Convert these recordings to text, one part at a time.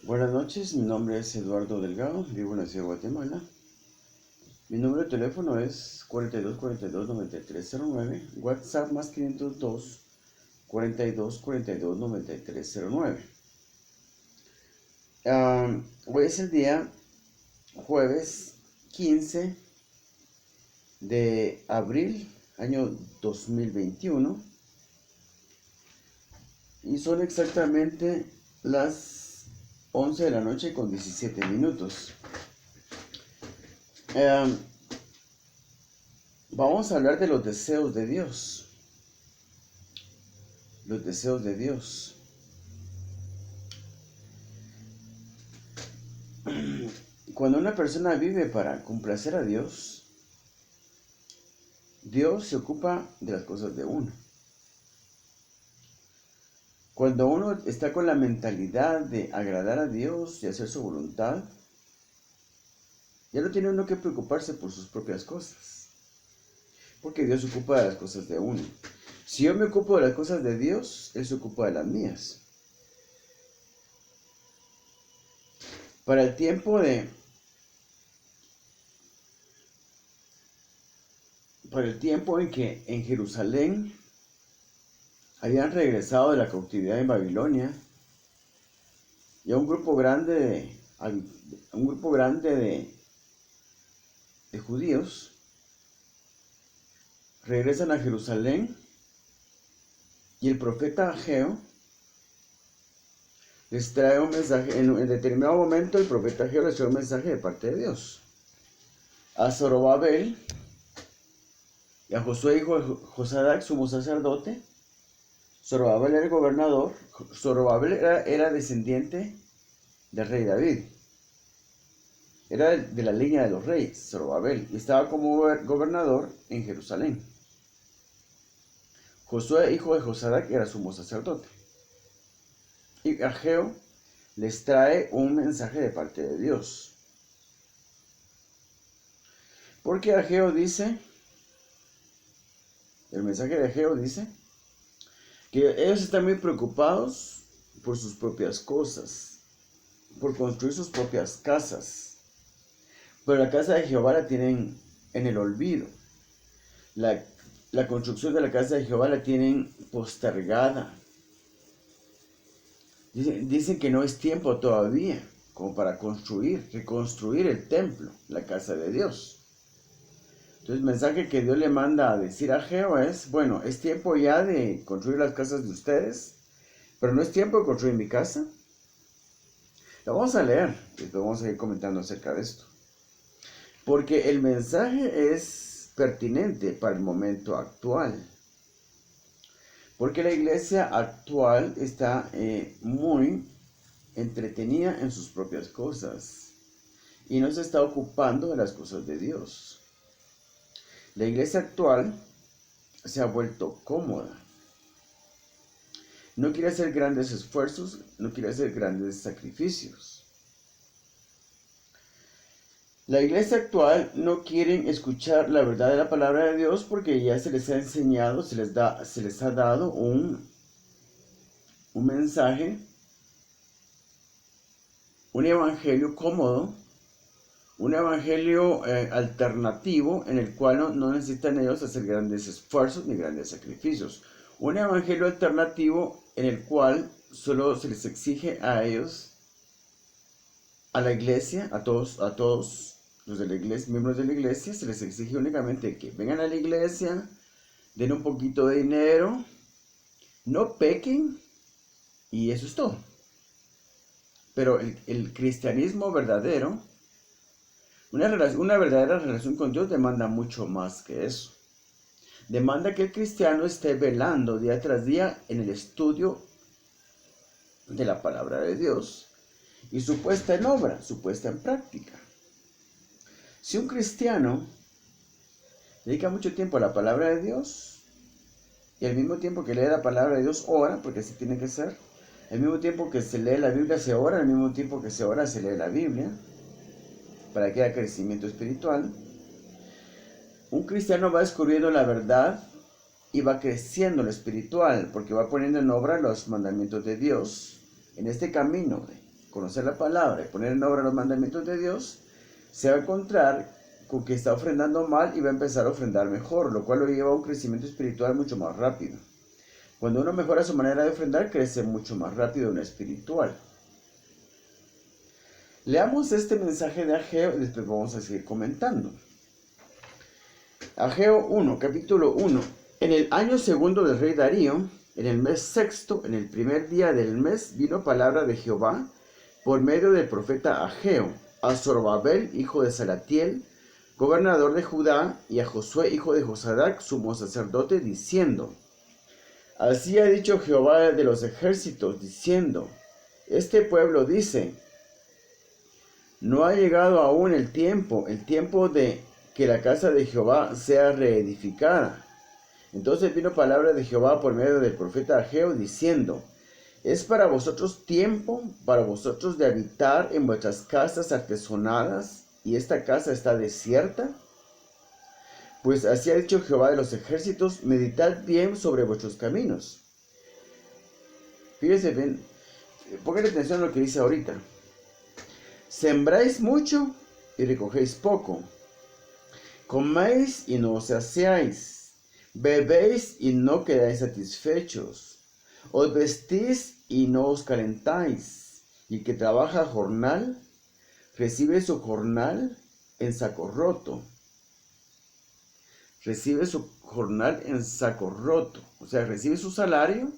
Buenas noches, mi nombre es Eduardo Delgado, vivo en la ciudad de Guatemala. Mi número de teléfono es 4242-9309, WhatsApp más 502 4242-9309. Hoy es el día jueves 15 de abril, año 2021, y son exactamente las 11 de la noche con 17 minutos. Vamos a hablar de los deseos de Dios. Los deseos de Dios. Cuando una persona vive para complacer a Dios, Dios se ocupa de las cosas de uno. Cuando uno está con la mentalidad de agradar a Dios y hacer su voluntad, ya no tiene uno que preocuparse por sus propias cosas, porque Dios se ocupa de las cosas de uno. Si yo me ocupo de las cosas de Dios, Él se ocupa de las mías. Para el tiempo en que en Jerusalén habían regresado de la cautividad en Babilonia, y a un grupo grande de judíos regresan a Jerusalén, y el profeta Ageo les trae un mensaje. En determinado momento el profeta Ageo les trae un mensaje de parte de Dios a Zorobabel y a Josué hijo de Josadac, sumo sacerdote. Zorobabel era el gobernador. Zorobabel era descendiente del rey David. Era de la línea de los reyes, Zorobabel, y estaba como gobernador en Jerusalén. Josué, hijo de Josadac, era sumo sacerdote. Y Ageo les trae un mensaje de parte de Dios. Porque Ageo dice, el mensaje de Ageo dice, que ellos están muy preocupados por sus propias cosas, por construir sus propias casas. Pero la casa de Jehová la tienen en el olvido. La construcción de la casa de Jehová la tienen postergada. Dicen que no es tiempo todavía como para reconstruir el templo, la casa de Dios. Entonces el mensaje que Dios le manda a decir a Ageo es, bueno, es tiempo ya de construir las casas de ustedes, pero no es tiempo de construir mi casa. La vamos a leer y después vamos a ir comentando acerca de esto. Porque el mensaje es pertinente para el momento actual. Porque la iglesia actual está muy entretenida en sus propias cosas y no se está ocupando de las cosas de Dios. La iglesia actual se ha vuelto cómoda. No quiere hacer grandes esfuerzos, no quiere hacer grandes sacrificios. La iglesia actual no quiere escuchar la verdad de la palabra de Dios porque ya se les ha enseñado, se les ha dado un mensaje, un evangelio cómodo, un evangelio alternativo en el cual no necesitan ellos hacer grandes esfuerzos ni grandes sacrificios. Un evangelio alternativo en el cual solo se les exige a ellos, a la iglesia, a todos los de la iglesia, miembros de la iglesia, se les exige únicamente que vengan a la iglesia, den un poquito de dinero, no pequen, y eso es todo. Pero el cristianismo verdadero, una verdadera relación con Dios demanda mucho más que eso. Demanda que el cristiano esté velando día tras día en el estudio de la palabra de Dios y su puesta en obra, su puesta en práctica. Si un cristiano dedica mucho tiempo a la palabra de Dios y al mismo tiempo que lee la palabra de Dios ora, porque así tiene que ser, al mismo tiempo que se lee la Biblia se ora, al mismo tiempo que se ora se lee la Biblia, para que haya crecimiento espiritual, un cristiano va descubriendo la verdad y va creciendo en lo espiritual, porque va poniendo en obra los mandamientos de Dios en este camino de conocer la palabra y poner en obra los mandamientos de Dios, se va a encontrar con que está ofrendando mal y va a empezar a ofrendar mejor, lo cual lo lleva a un crecimiento espiritual mucho más rápido. Cuando uno mejora su manera de ofrendar, crece mucho más rápido en lo espiritual. Leamos este mensaje de Ageo y después vamos a seguir comentando. Ageo 1, capítulo 1. En el año segundo del rey Darío, en el mes sexto, en el primer día del mes, vino palabra de Jehová por medio del profeta Ageo a Zorobabel, hijo de Salatiel, gobernador de Judá, y a Josué, hijo de Josadac, sumo sacerdote, diciendo: Así ha dicho Jehová de los ejércitos, diciendo: Este pueblo dice: No ha llegado aún el tiempo de que la casa de Jehová sea reedificada. Entonces vino palabra de Jehová por medio del profeta Ageo, diciendo: ¿Es para vosotros tiempo, para vosotros de habitar en vuestras casas artesonadas, y esta casa está desierta? Pues así ha dicho Jehová de los ejércitos: meditad bien sobre vuestros caminos. Fíjense bien, pongan atención a lo que dice ahorita. Sembráis mucho y recogéis poco. Coméis y no os saciáis. Bebéis y no quedáis satisfechos. Os vestís y no os calentáis. Y el que trabaja jornal, recibe su jornal en saco roto. Recibe su jornal en saco roto. O sea, recibe su salario,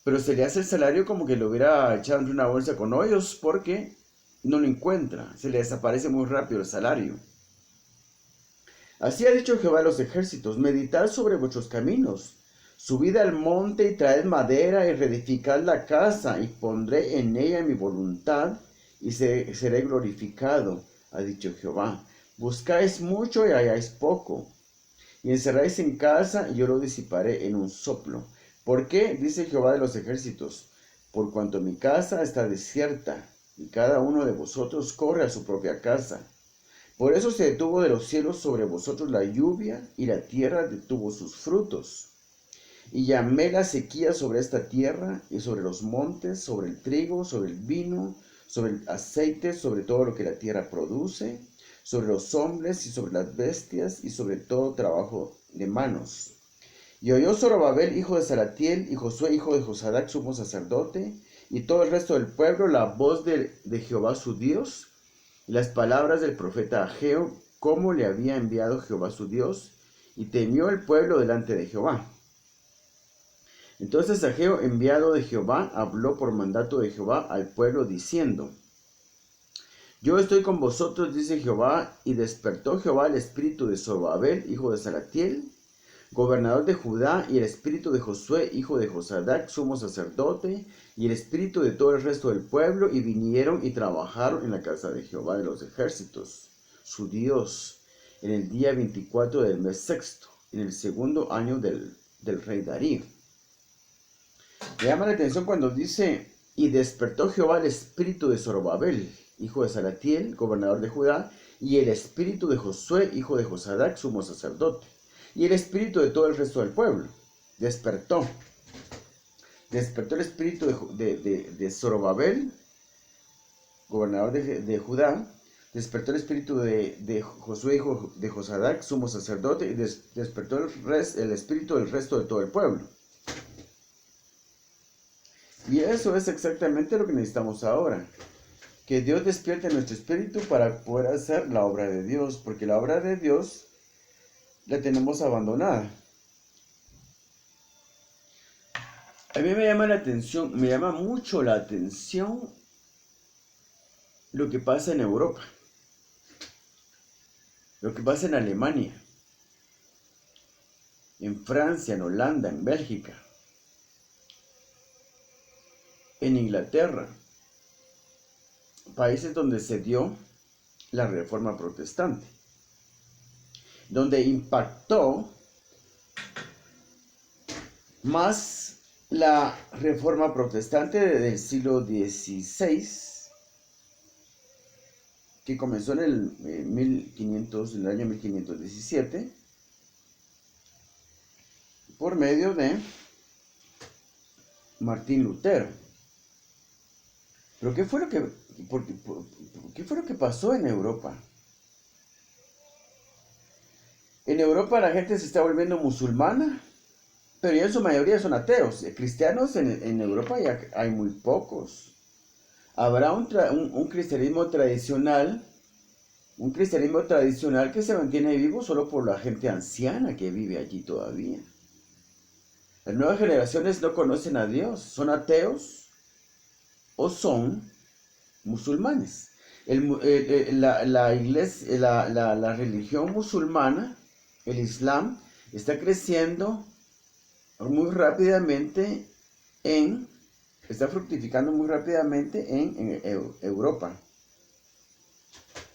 pero se le hace el salario como que lo hubiera echado en una bolsa con hoyos, porque no lo encuentra. Se le desaparece muy rápido el salario. Así ha dicho Jehová de los ejércitos: meditad sobre vuestros caminos. Subid al monte y traed madera y reedificad la casa, y pondré en ella mi voluntad, y seré glorificado, ha dicho Jehová. Buscáis mucho y halláis poco, y encerráis en casa, y yo lo disiparé en un soplo. ¿Por qué? Dice Jehová de los ejércitos: por cuanto mi casa está desierta, y cada uno de vosotros corre a su propia casa. Por eso se detuvo de los cielos sobre vosotros la lluvia, y la tierra detuvo sus frutos. Y llamé la sequía sobre esta tierra, y sobre los montes, sobre el trigo, sobre el vino, sobre el aceite, sobre todo lo que la tierra produce, sobre los hombres y sobre las bestias, y sobre todo trabajo de manos. Y oyó Zorobabel, hijo de Salatiel, y Josué, hijo de Josadac, sumo sacerdote, y todo el resto del pueblo, la voz de Jehová su Dios, y las palabras del profeta Ageo, cómo le había enviado Jehová su Dios, y temió el pueblo delante de Jehová. Entonces Ageo, enviado de Jehová, habló por mandato de Jehová al pueblo, diciendo: Yo estoy con vosotros, dice Jehová. Y despertó Jehová el espíritu de Zorobabel, hijo de Salatiel, gobernador de Judá, y el espíritu de Josué, hijo de Josadac, sumo sacerdote, y el espíritu de todo el resto del pueblo, y vinieron y trabajaron en la casa de Jehová de los ejércitos, su Dios, en el día 24 del mes sexto, en el segundo año del rey Darío. Me llama la atención cuando dice: y despertó Jehová el espíritu de Zorobabel, hijo de Salatiel, gobernador de Judá, y el espíritu de Josué, hijo de Josadac, sumo sacerdote, y el espíritu de todo el resto del pueblo. Despertó el espíritu de Zorobabel, gobernador de Judá. Despertó el espíritu de Josué, hijo de Josadac, sumo sacerdote, y despertó el espíritu del resto de todo el pueblo. Y eso es exactamente lo que necesitamos ahora. Que Dios despierte nuestro espíritu para poder hacer la obra de Dios. Porque la obra de Dios la tenemos abandonada. A mí me llama mucho la atención lo que pasa en Europa. Lo que pasa en Alemania. En Francia, en Holanda, en Bélgica. En Inglaterra. Países donde se dio la Reforma Protestante, donde impactó más la Reforma Protestante del siglo XVI, que comenzó en el año 1517, por medio de Martín Lutero. Pero ¿qué fue lo que pasó en Europa? En Europa la gente se está volviendo musulmana, pero ya en su mayoría son ateos. Cristianos en Europa ya hay muy pocos. Habrá un cristianismo tradicional, que se mantiene vivo solo por la gente anciana que vive allí todavía. Las nuevas generaciones no conocen a Dios, son ateos o son musulmanes. La iglesia, la religión musulmana, el Islam, está creciendo muy rápidamente está fructificando muy rápidamente en Europa.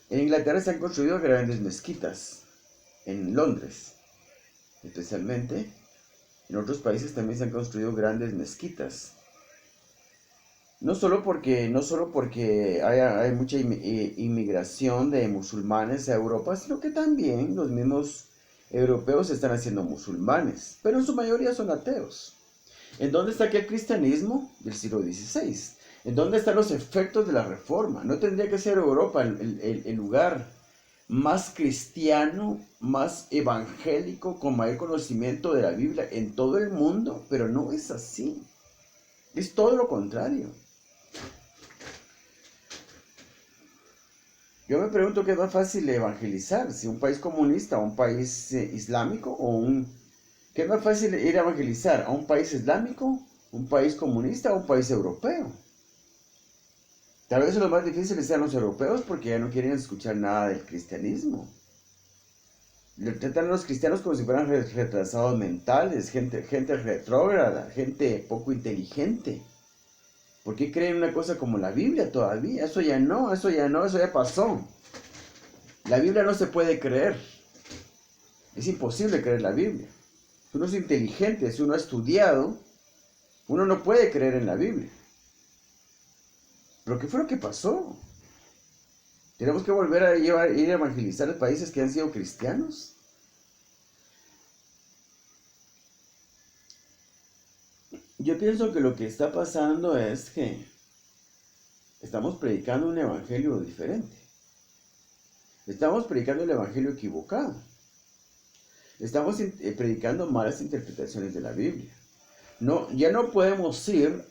En Inglaterra se han construido grandes mezquitas, en Londres especialmente. En otros países también se han construido grandes mezquitas. No solo porque hay mucha inmigración de musulmanes a Europa, sino que también los mismos europeos se están haciendo musulmanes, pero en su mayoría son ateos. ¿En dónde está aquel cristianismo del siglo XVI? ¿En dónde están los efectos de la Reforma? ¿No tendría que ser Europa el lugar más cristiano, más evangélico, con mayor conocimiento de la Biblia en todo el mundo? Pero no es así. Es todo lo contrario. Yo me pregunto qué es más fácil evangelizar, si un país comunista, un país islámico ¿qué es más fácil ir a evangelizar? ¿A un país islámico, un país comunista o un país europeo? Tal vez los más difíciles sean los europeos porque ya no quieren escuchar nada del cristianismo. Le tratan a los cristianos como si fueran retrasados mentales, gente retrógrada, gente poco inteligente. ¿Por qué creen una cosa como la Biblia todavía? Eso ya pasó. La Biblia no se puede creer. Es imposible creer la Biblia. Si uno es inteligente, si uno ha estudiado, uno no puede creer en la Biblia. ¿Pero qué fue lo que pasó? ¿Tenemos que volver a ir a evangelizar a países que han sido cristianos? Yo pienso que lo que está pasando es que estamos predicando un evangelio diferente. Estamos predicando el evangelio equivocado. Estamos predicando malas interpretaciones de la Biblia. No, ya no podemos ir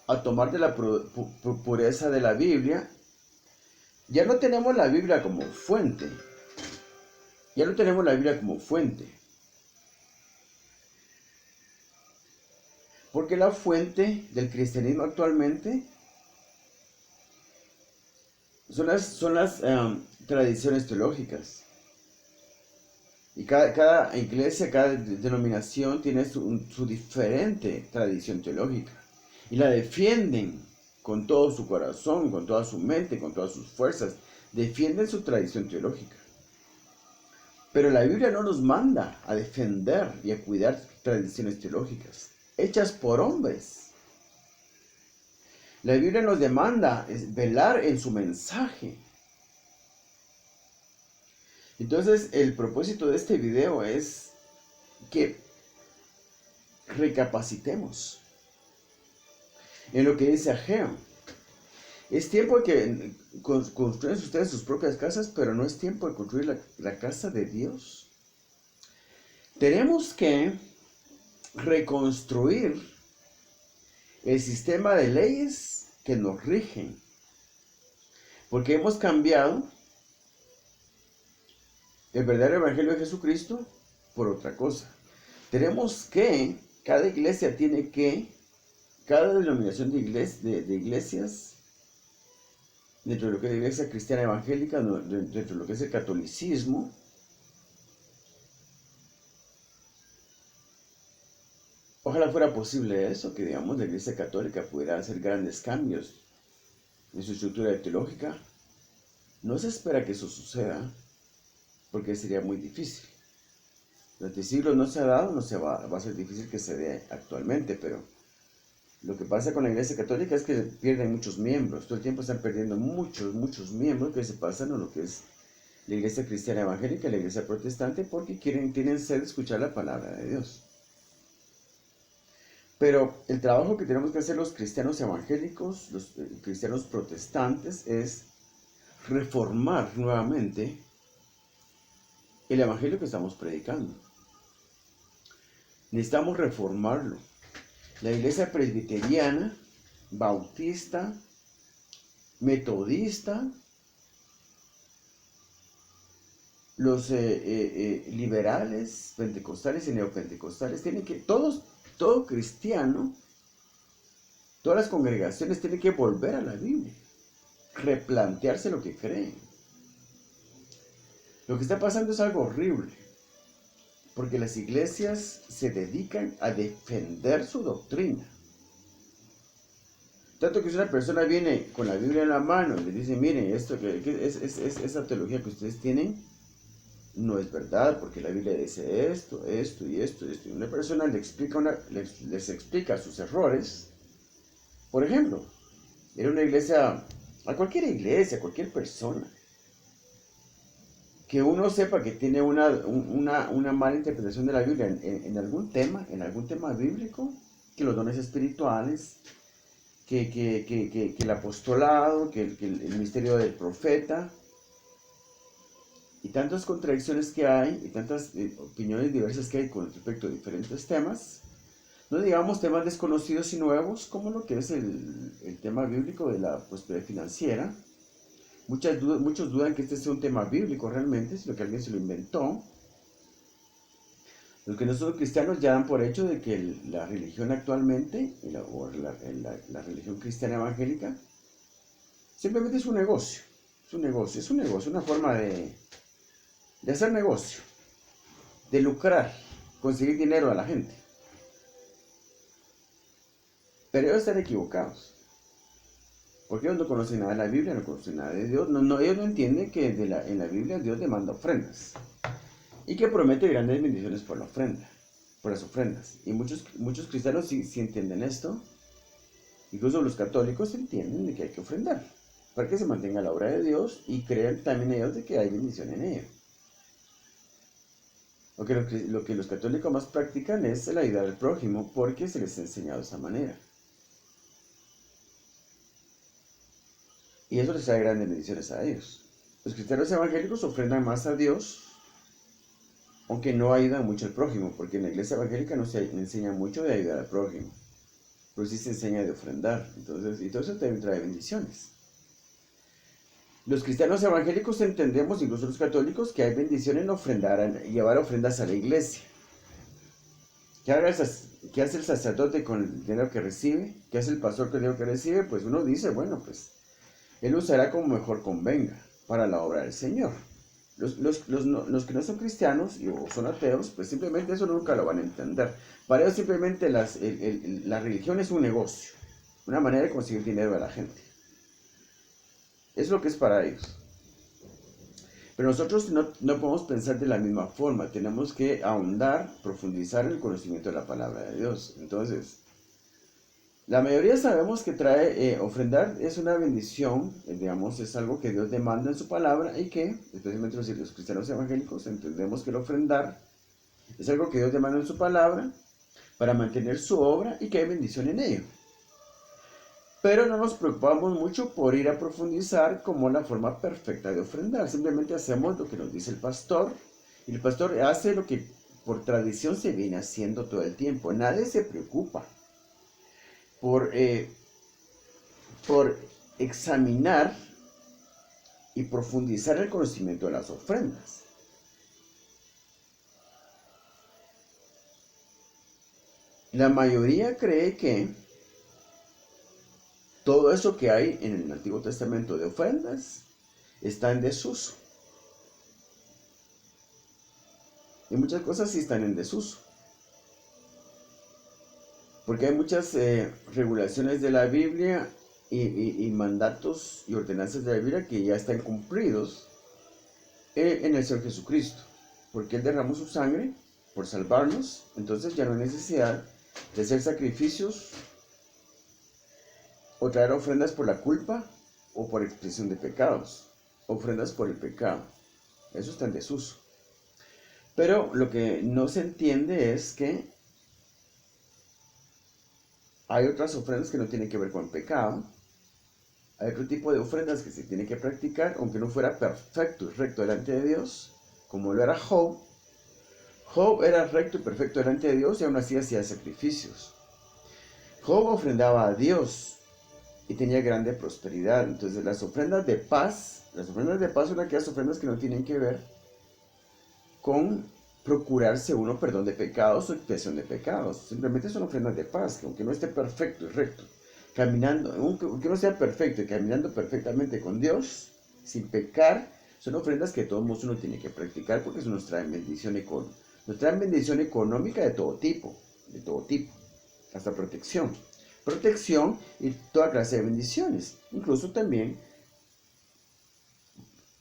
a tomar de la pureza de la Biblia. Ya no tenemos la Biblia como fuente. Porque la fuente del cristianismo actualmente son las tradiciones teológicas. Y cada iglesia, cada denominación tiene su diferente tradición teológica. Y la defienden con todo su corazón, con toda su mente, con todas sus fuerzas. Defienden su tradición teológica. Pero la Biblia no nos manda a defender y a cuidar tradiciones teológicas hechas por hombres. La Biblia nos demanda velar en su mensaje. Entonces, el propósito de este video es que recapacitemos en lo que dice Ageo. Es tiempo de que construyan ustedes sus propias casas, pero no es tiempo de construir la casa de Dios. Tenemos que reconstruir el sistema de leyes que nos rigen, porque hemos cambiado el verdadero evangelio de Jesucristo por otra cosa. Cada denominación de iglesias, dentro de lo que es la iglesia cristiana evangélica, dentro de lo que es el catolicismo, ojalá fuera posible eso, que digamos la iglesia católica pudiera hacer grandes cambios en su estructura teológica. No se espera que eso suceda, porque sería muy difícil. Durante siglos no se ha dado, va a ser difícil que se dé actualmente, pero lo que pasa con la iglesia católica es que pierden muchos miembros. Todo el tiempo están perdiendo muchos miembros que se pasan a lo que es la iglesia cristiana evangélica y la iglesia protestante porque tienen sed de escuchar la palabra de Dios. Pero el trabajo que tenemos que hacer los cristianos evangélicos, los cristianos protestantes, es reformar nuevamente el evangelio que estamos predicando. Necesitamos reformarlo. La iglesia presbiteriana, bautista, metodista, los liberales, pentecostales y neopentecostales, tienen que, todo cristiano, todas las congregaciones tienen que volver a la Biblia, replantearse lo que creen. Lo que está pasando es algo horrible, porque las iglesias se dedican a defender su doctrina. Tanto que si una persona viene con la Biblia en la mano y le dice, miren, esa teología que ustedes tienen no es verdad, porque la Biblia dice esto, esto y esto, y esto. Y una persona les explica sus errores. Por ejemplo, en una iglesia, a cualquier persona, que uno sepa que tiene una mala interpretación de la Biblia en algún tema bíblico, que los dones espirituales, que el apostolado, que el ministerio del profeta, y tantas contradicciones que hay, y tantas opiniones diversas que hay con respecto a diferentes temas, no digamos temas desconocidos y nuevos, como lo que es el tema bíblico de la prosperidad financiera. Muchos dudan que este sea un tema bíblico realmente, sino que alguien se lo inventó. Los que no son cristianos ya dan por hecho de que la religión actualmente, la religión cristiana evangélica, simplemente es un negocio. Una forma de hacer negocio, de lucrar, conseguir dinero a la gente. Pero ellos están equivocados. Porque ellos no conocen nada de la Biblia, no conocen nada de Dios. Ellos no entienden que en la Biblia Dios demanda ofrendas. Y que promete grandes bendiciones por la ofrenda, por las ofrendas. Y muchos cristianos sí entienden esto. Incluso los católicos entienden de que hay que ofrendar, para que se mantenga la obra de Dios y crean también ellos de que hay bendición en ella. Lo que los católicos más practican es la ayuda al prójimo, porque se les ha enseñado de esa manera. Y eso les trae grandes bendiciones a ellos. Los cristianos evangélicos ofrendan más a Dios, aunque no ayudan mucho al prójimo, porque en la iglesia evangélica no se enseña mucho de ayudar al prójimo, pero sí se enseña de ofrendar. Entonces, y todo eso también trae bendiciones. Los cristianos evangélicos entendemos, incluso los católicos, que hay bendición en ofrendar, en llevar ofrendas a la iglesia. ¿Qué hace el sacerdote con el dinero que recibe? ¿Qué hace el pastor con el dinero que recibe? Pues uno dice, bueno, pues él usará como mejor convenga para la obra del Señor. Los que no son cristianos o son ateos, pues simplemente eso nunca lo van a entender. Para ellos simplemente la religión es un negocio, una manera de conseguir dinero a la gente. Es lo que es para ellos. Pero nosotros no podemos pensar de la misma forma. Tenemos que ahondar, profundizar en el conocimiento de la palabra de Dios. Entonces, la mayoría sabemos que ofrendar es una bendición, digamos, es algo que Dios demanda en su palabra y que, especialmente los cristianos evangélicos, entendemos que el ofrendar es algo que Dios demanda en su palabra para mantener su obra y que hay bendición en ello. Pero no nos preocupamos mucho por ir a profundizar como la forma perfecta de ofrendar. Simplemente hacemos lo que nos dice el pastor, y el pastor hace lo que por tradición se viene haciendo todo el tiempo. Nadie se preocupa por examinar y profundizar el conocimiento de las ofrendas. La mayoría cree que todo eso que hay en el Antiguo Testamento de ofrendas está en desuso. Y muchas cosas sí están en desuso. Porque hay muchas regulaciones de la Biblia y mandatos y ordenanzas de la Biblia que ya están cumplidos en el Señor Jesucristo. Porque Él derramó su sangre por salvarnos, entonces ya no hay necesidad de hacer sacrificios o traer ofrendas por la culpa o por expiación de pecados. Ofrendas por el pecado. Eso está en desuso. Pero lo que no se entiende es que Hay otras ofrendas que no tienen que ver con pecado. Hay otro tipo de ofrendas que se tiene que practicar, aunque no fuera perfecto y recto delante de Dios, como lo era Job. Job era recto y perfecto delante de Dios y aún así hacía sacrificios. Job ofrendaba a Dios y tenía grande prosperidad. Entonces las ofrendas de paz son aquellas ofrendas que no tienen que ver con procurarse uno perdón de pecados o expiación de pecados. Simplemente son ofrendas de paz, que aunque no esté perfecto y recto, caminando, aunque no sea perfecto y caminando perfectamente con Dios, sin pecar, son ofrendas que de todos modos uno tiene que practicar porque eso nos trae bendición económica de todo tipo, hasta protección y toda clase de bendiciones, incluso también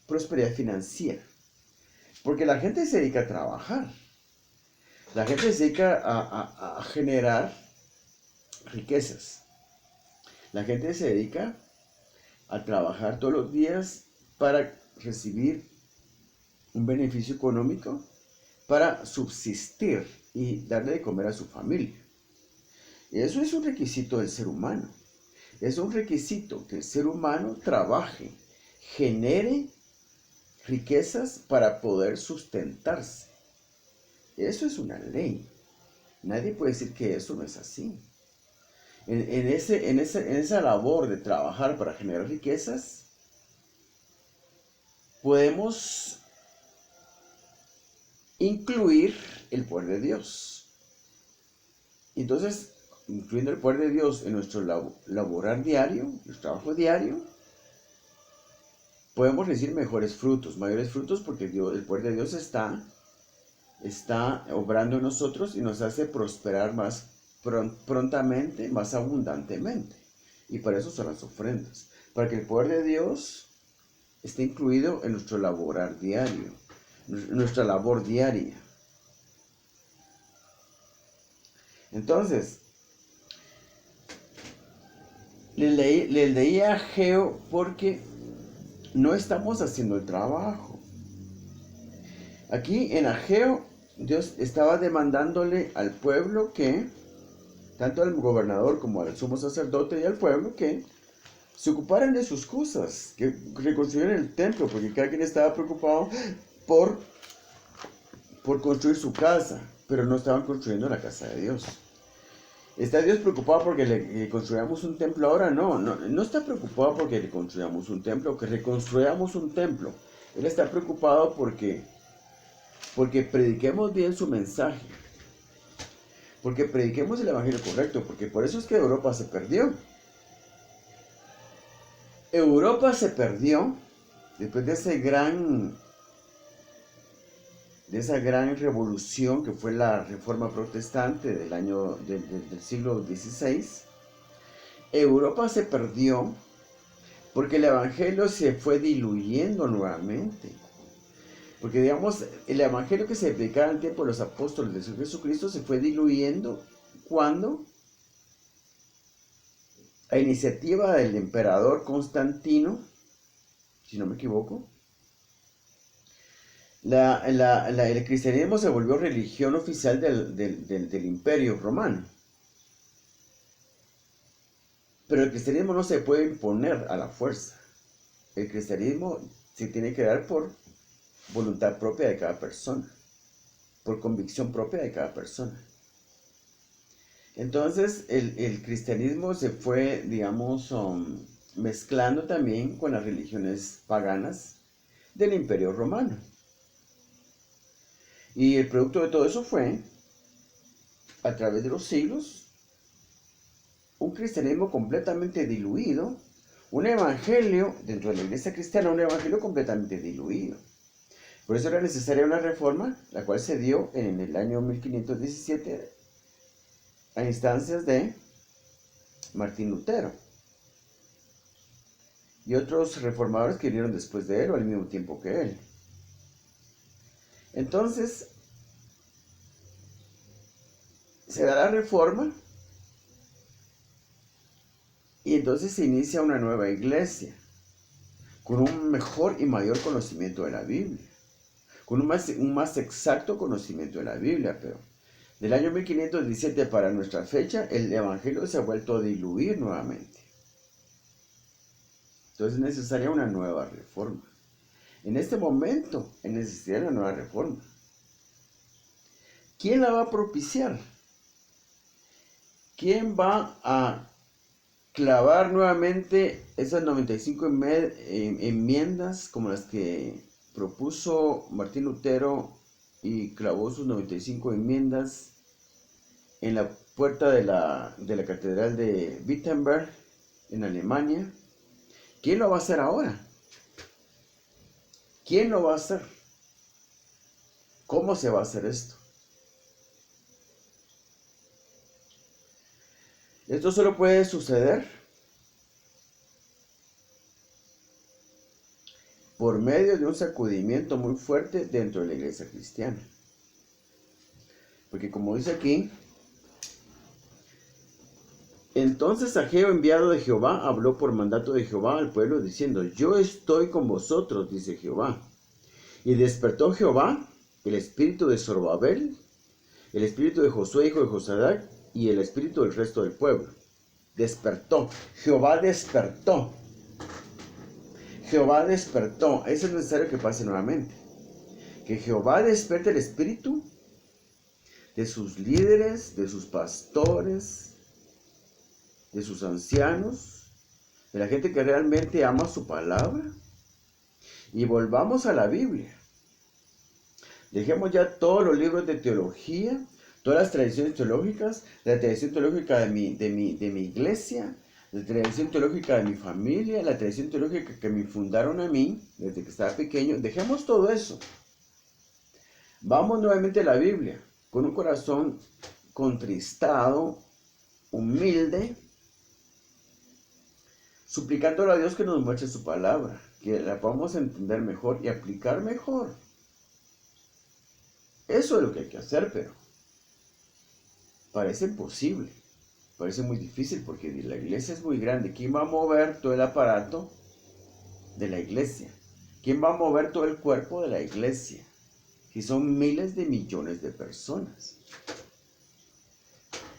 prosperidad financiera. Porque la gente se dedica a trabajar. La gente se dedica a generar riquezas. La gente se dedica a trabajar todos los días para recibir un beneficio económico, para subsistir y darle de comer a su familia. Y eso es un requisito del ser humano. Es un requisito que el ser humano trabaje, genere riquezas para poder sustentarse. Eso es una ley. Nadie puede decir que eso no es así. En esa labor de trabajar para generar riquezas, podemos incluir el poder de Dios. Entonces, incluyendo el poder de Dios en nuestro laborar diario, nuestro trabajo diario, podemos recibir mejores frutos, mayores frutos, porque el poder de Dios está obrando en nosotros y nos hace prosperar más prontamente, más abundantemente. Y para eso son las ofrendas, para que el poder de Dios esté incluido en nuestro laborar diario, nuestra labor diaria. Entonces, le leí a Ageo porque no estamos haciendo el trabajo. Aquí en Ageo, Dios estaba demandándole al pueblo que, tanto al gobernador como al sumo sacerdote y al pueblo, que se ocuparan de sus cosas, que reconstruyeran el templo, porque cada quien estaba preocupado por construir su casa, pero no estaban construyendo la casa de Dios. ¿Está Dios preocupado porque le construyamos un templo ahora? No está preocupado porque le construyamos un templo, que reconstruyamos un templo. Él está preocupado porque prediquemos bien su mensaje, porque prediquemos el evangelio correcto, porque por eso es que Europa se perdió. Europa se perdió después de esa gran revolución que fue la Reforma Protestante del siglo XVI. Europa se perdió porque el evangelio se fue diluyendo nuevamente. Porque digamos, el evangelio que se predicaba en el tiempo de los apóstoles de Jesucristo se fue diluyendo cuando, a iniciativa del emperador Constantino, si no me equivoco, el cristianismo se volvió religión oficial del imperio romano. Pero el cristianismo no se puede imponer a la fuerza. El cristianismo se tiene que dar por voluntad propia de cada persona, por convicción propia de cada persona. Entonces el cristianismo se fue, digamos, mezclando también con las religiones paganas del imperio romano. Y el producto de todo eso fue, a través de los siglos, un cristianismo completamente diluido, un evangelio, dentro de la iglesia cristiana, un evangelio completamente diluido. Por eso era necesaria una reforma, la cual se dio en el año 1517 a instancias de Martín Lutero y otros reformadores que vinieron después de él o al mismo tiempo que él. Entonces, se da la reforma y entonces se inicia una nueva iglesia con un mejor y mayor conocimiento de la Biblia, con un más exacto conocimiento de la Biblia, pero Del año 1517 para nuestra fecha, el Evangelio se ha vuelto a diluir nuevamente. Entonces es necesaria una nueva reforma. En este momento es necesaria una nueva reforma. ¿Quién la va a propiciar? ¿Quién va a clavar nuevamente esas 95 enmiendas como las que propuso Martín Lutero y clavó sus 95 enmiendas en la puerta de la catedral de Wittenberg en Alemania? ¿Quién lo va a hacer ahora? ¿Quién lo va a hacer? ¿Cómo se va a hacer esto? Esto solo puede suceder por medio de un sacudimiento muy fuerte dentro de la iglesia cristiana. Porque como dice aquí, entonces Ageo, enviado de Jehová, habló por mandato de Jehová al pueblo diciendo: yo estoy con vosotros, dice Jehová. Y despertó Jehová el espíritu de Zorobabel, el espíritu de Josué, hijo de Josadac, y el espíritu del resto del pueblo. Despertó. Jehová despertó. Jehová despertó. Eso es necesario que pase nuevamente. Que Jehová despierte el espíritu de sus líderes, de sus pastores, de sus ancianos, de la gente que realmente ama su palabra. Y volvamos a la Biblia. Dejemos ya todos los libros de teología, todas las tradiciones teológicas, la tradición teológica de mi iglesia, la tradición teológica de mi familia, la tradición teológica que me fundaron a mí desde que estaba pequeño. Dejemos todo eso. Vamos nuevamente a la Biblia, con un corazón contristado, humilde, suplicándole a Dios que nos muestre su palabra, que la podamos entender mejor y aplicar mejor. Eso es lo que hay que hacer, pero parece imposible, parece muy difícil porque la iglesia es muy grande. ¿Quién va a mover todo el aparato de la iglesia? ¿Quién va a mover todo el cuerpo de la iglesia? Si son miles de millones de personas.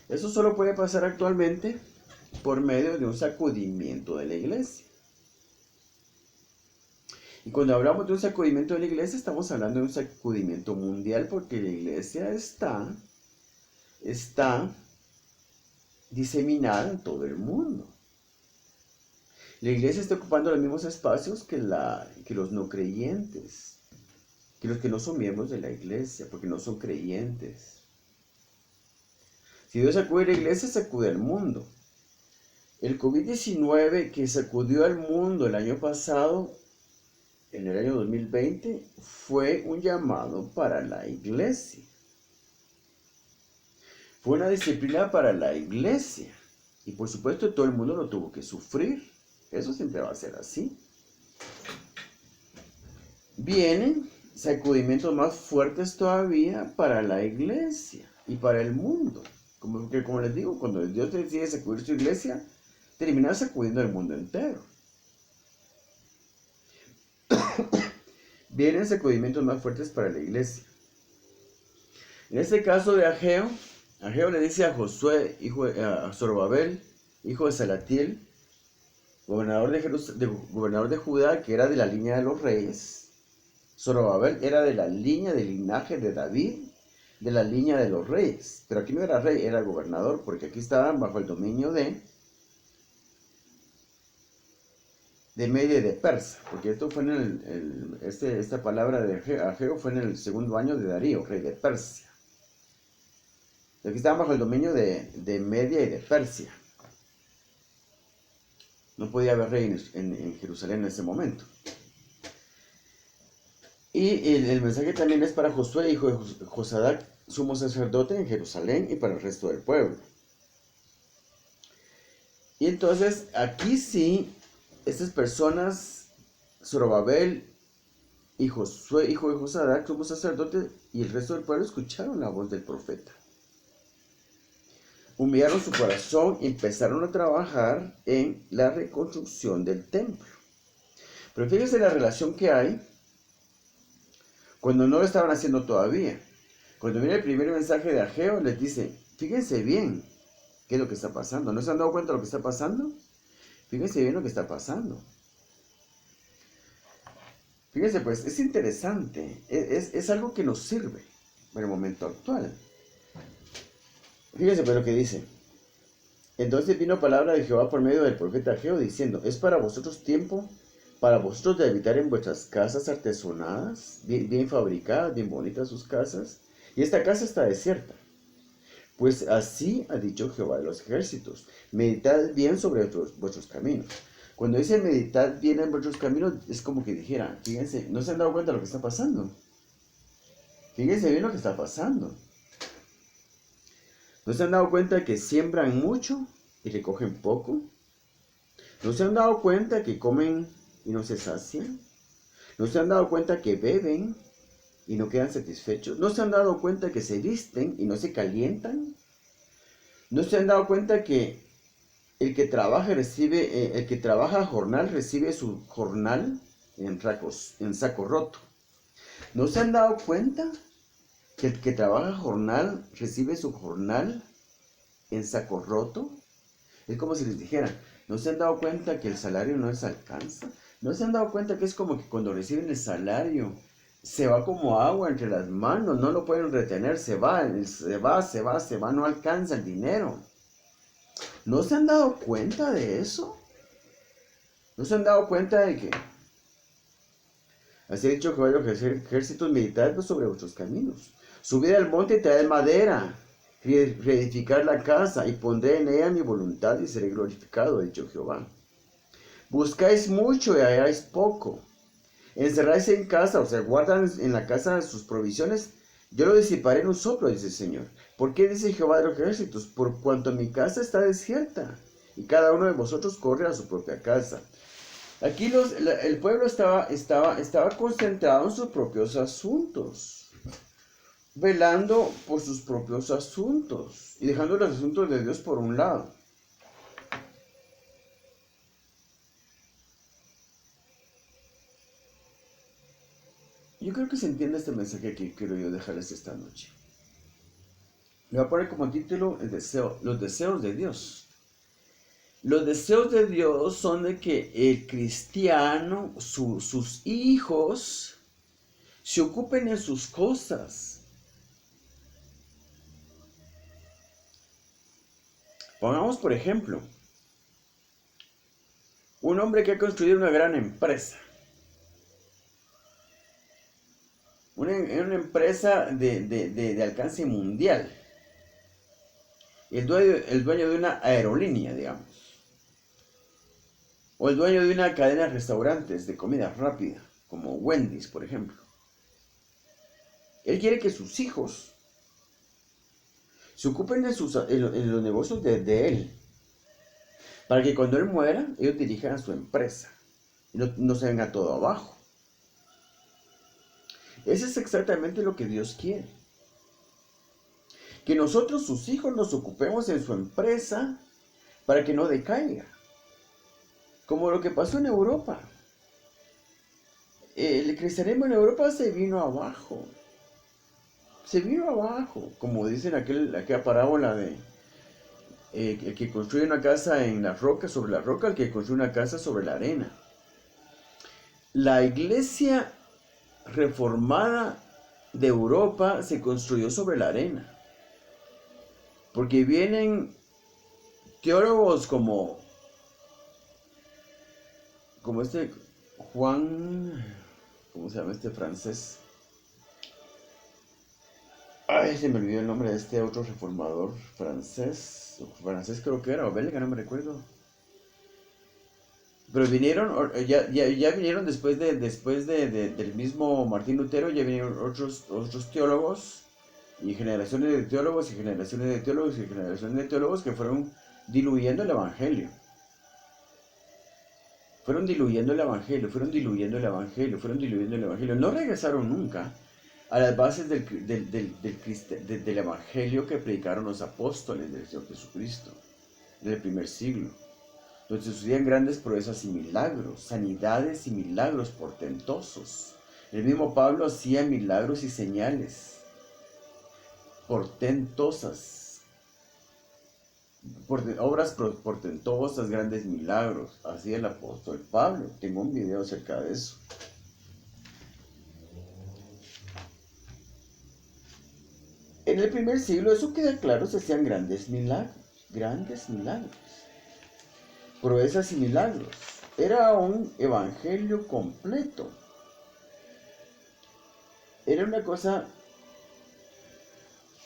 Eso solo puede pasar actualmente por medio de un sacudimiento de la iglesia. Y cuando hablamos de un sacudimiento de la iglesia, estamos hablando de un sacudimiento mundial, porque la iglesia está diseminada en todo el mundo. La iglesia está ocupando los mismos espacios que los no creyentes, que los que no son miembros de la iglesia, porque no son creyentes. Si Dios sacude la iglesia, sacude al mundo. El COVID-19 que sacudió al mundo el año pasado, en el año 2020, fue un llamado para la iglesia. Fue una disciplina para la iglesia. Y por supuesto todo el mundo lo tuvo que sufrir. Eso siempre va a ser así. Vienen sacudimientos más fuertes todavía para la iglesia y para el mundo. Como les digo, cuando Dios decide sacudir su iglesia, termina sacudiendo el mundo entero. Vienen sacudimientos más fuertes para la iglesia. En este caso de Ageo le dice a Josué, a Zorobabel, hijo de Salatiel, gobernador de Judá, que era de la línea de los reyes. Zorobabel era de la línea del linaje de David, de la línea de los reyes. Pero aquí no era rey, era gobernador, porque aquí estaban bajo el dominio de Media y de Persa, porque esto fue esta palabra de Ageo fue en el segundo año de Darío, rey de Persia. Aquí estaban bajo el dominio de Media y de Persia. No podía haber rey en Jerusalén en ese momento. Y el mensaje también es para Josué, hijo de Josadac, sumo sacerdote en Jerusalén, y para el resto del pueblo. Y entonces, aquí sí, estas personas, Zorobabel y Josué, hijo de Josadac, sumo sacerdote, y el resto del pueblo escucharon la voz del profeta. Humillaron su corazón y empezaron a trabajar en la reconstrucción del templo. Pero fíjense la relación que hay cuando no lo estaban haciendo todavía. Cuando viene el primer mensaje de Ageo, les dice, fíjense bien qué es lo que está pasando. ¿No se han dado cuenta de lo que está pasando? Fíjense bien lo que está pasando. Fíjense pues, es interesante, es algo que nos sirve en el momento actual. Fíjense pues lo que dice. Entonces vino palabra de Jehová por medio del profeta Ageo diciendo, es para vosotros tiempo, para vosotros de habitar en vuestras casas artesonadas, bien fabricadas, bien bonitas sus casas, y esta casa está desierta. Pues así ha dicho Jehová de los ejércitos, meditad bien sobre vuestros caminos. Cuando dice meditad bien en vuestros caminos, es como que dijera, fíjense, ¿no se han dado cuenta de lo que está pasando? Fíjense bien lo que está pasando. ¿No se han dado cuenta que siembran mucho y recogen poco? ¿No se han dado cuenta que comen y no se sacian? ¿No se han dado cuenta que beben y no quedan satisfechos? ¿No se han dado cuenta que se visten y no se calientan? ¿No se han dado cuenta que el que trabaja a jornal recibe su jornal en saco roto? ¿No se han dado cuenta que el que trabaja a jornal recibe su jornal en saco roto? Es como si les dijera, ¿no se han dado cuenta que el salario no les alcanza? ¿No se han dado cuenta que es como que cuando reciben el salario se va como agua entre las manos, no lo pueden retener, se va, no alcanza el dinero? ¿No se han dado cuenta de eso? ¿No se han dado cuenta de que así ha dicho Jehová de los ejércitos, meditad sobre vuestros caminos? Subid al monte y traed madera, reedificar la casa, y pondré en ella mi voluntad y seré glorificado, ha dicho Jehová. Buscáis mucho y halláis poco. Encerráis en casa, o sea, guardan en la casa sus provisiones. Yo lo disiparé en un soplo, dice el Señor. ¿Por qué dice Jehová de los ejércitos? Por cuanto mi casa está desierta, y cada uno de vosotros corre a su propia casa. Aquí el pueblo estaba concentrado en sus propios asuntos, velando por sus propios asuntos y dejando los asuntos de Dios por un lado. Yo creo que se entiende este mensaje que quiero yo dejarles esta noche. Le voy a poner como título los deseos de Dios. Los deseos de Dios son de que el cristiano, sus hijos, se ocupen en sus cosas. Pongamos, por ejemplo, un hombre que ha construido una gran empresa. Una empresa de alcance mundial. El dueño de una aerolínea, digamos. O el dueño de una cadena de restaurantes de comida rápida, como Wendy's, por ejemplo. Él quiere que sus hijos se ocupen en los negocios de él, para que cuando él muera, ellos dirijan su empresa y no se venga todo abajo. Eso es exactamente lo que Dios quiere. Que nosotros, sus hijos, nos ocupemos en su empresa para que no decaiga. Como lo que pasó en Europa. El cristianismo en Europa se vino abajo. Se vino abajo. Como dicen aquella parábola de el que construye una casa en la roca, sobre la roca, el que construye una casa sobre la arena. La iglesia reformada de Europa se construyó sobre la arena. Porque vienen teólogos como este Juan, ¿cómo se llama este francés? Ay, se me olvidó el nombre de este otro reformador francés creo que era, o belga, no me recuerdo. Pero vinieron, ya vinieron después del mismo Martín Lutero, ya vinieron otros teólogos, y generaciones de teólogos, y generaciones de teólogos, y generaciones de teólogos que fueron diluyendo el evangelio. Fueron diluyendo el evangelio. No regresaron nunca a las bases del evangelio que predicaron los apóstoles del Señor Jesucristo, del primer siglo, donde sucedían grandes proezas y milagros, sanidades y milagros portentosos. El mismo Pablo hacía milagros y señales. portentosas, obras portentosas, grandes milagros. Así el apóstol Pablo. Tengo un video acerca de eso. En el primer siglo, eso queda claro, se hacían grandes milagros, proezas y milagros. Era un evangelio completo. Era una cosa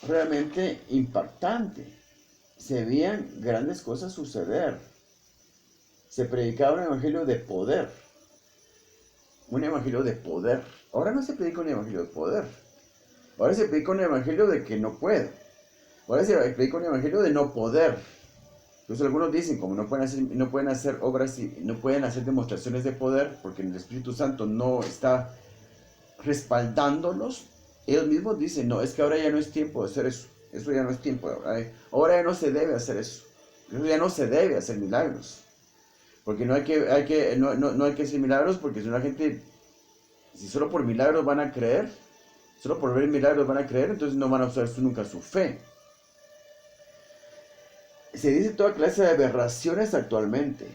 realmente impactante. Se veían grandes cosas suceder. Se predicaba un evangelio de poder. Un evangelio de poder. Ahora no se predica un evangelio de poder. Ahora se predica un evangelio de que no puedo. Ahora se predica un evangelio de no poder. Entonces algunos dicen, como no pueden hacer obras y no pueden hacer demostraciones de poder, porque el Espíritu Santo no está respaldándolos, ellos mismos dicen, no, es que ahora ya no es tiempo de hacer eso. Eso ya no es tiempo. Ahora ya no se debe hacer eso. Eso ya no se debe hacer milagros. Porque no hay que hacer milagros, porque si la gente, si solo por milagros van a creer, solo por ver milagros van a creer, entonces no van a usar nunca su fe. Se dice toda clase de aberraciones actualmente.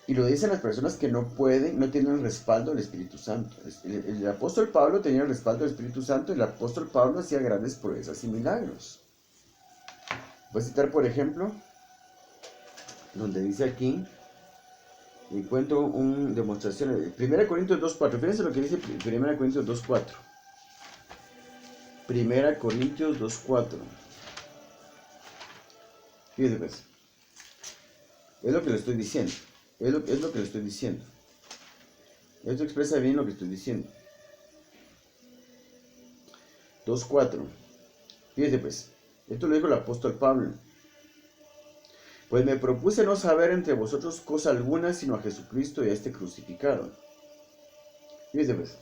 Y lo dicen las personas que no pueden, no tienen el respaldo del Espíritu Santo. El apóstol Pablo tenía el respaldo del Espíritu Santo y el apóstol Pablo hacía grandes proezas y milagros. Voy a citar, por ejemplo, donde dice aquí, encuentro una demostración, 1 Corintios 2.4, fíjense lo que dice 1 Corintios 2.4. 1 Corintios 2.4. Fíjense pues, es lo que le estoy diciendo. Es lo que le estoy diciendo. Esto expresa bien lo que estoy diciendo. 2.4. Fíjense pues, esto lo dijo el apóstol Pablo. Pues me propuse no saber entre vosotros cosa alguna, sino a Jesucristo y a este crucificado. Fíjense pues,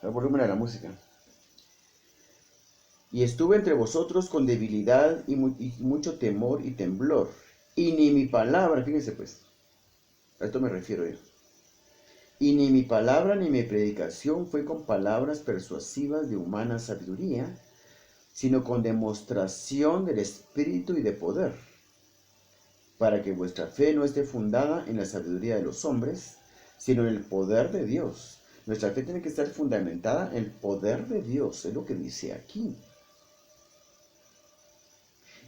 el volumen de la música. Y estuve entre vosotros con debilidad y mucho temor y temblor. Y ni mi palabra, fíjense pues, a esto me refiero yo. Y ni mi palabra ni mi predicación fue con palabras persuasivas de humana sabiduría, sino con demostración del Espíritu y de poder, para que vuestra fe no esté fundada en la sabiduría de los hombres, sino en el poder de Dios. Nuestra fe tiene que estar fundamentada en el poder de Dios, es lo que dice aquí.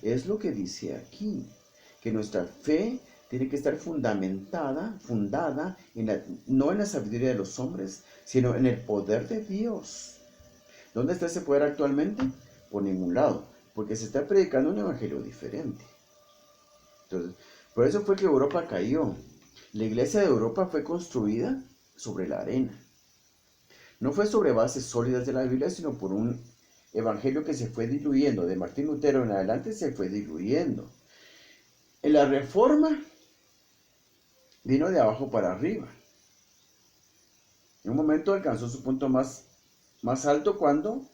Es lo que dice aquí, que nuestra fe tiene que estar fundada no en la sabiduría de los hombres, sino en el poder de Dios. ¿Dónde está ese poder actualmente? Por ningún lado, porque se está predicando un evangelio diferente. Entonces, por eso fue que Europa cayó. La iglesia de Europa fue construida sobre la arena. No fue sobre bases sólidas de la Biblia, sino por un evangelio que se fue diluyendo. De Martín Lutero en adelante se fue diluyendo. En la Reforma vino de abajo para arriba. En un momento alcanzó su punto más alto cuando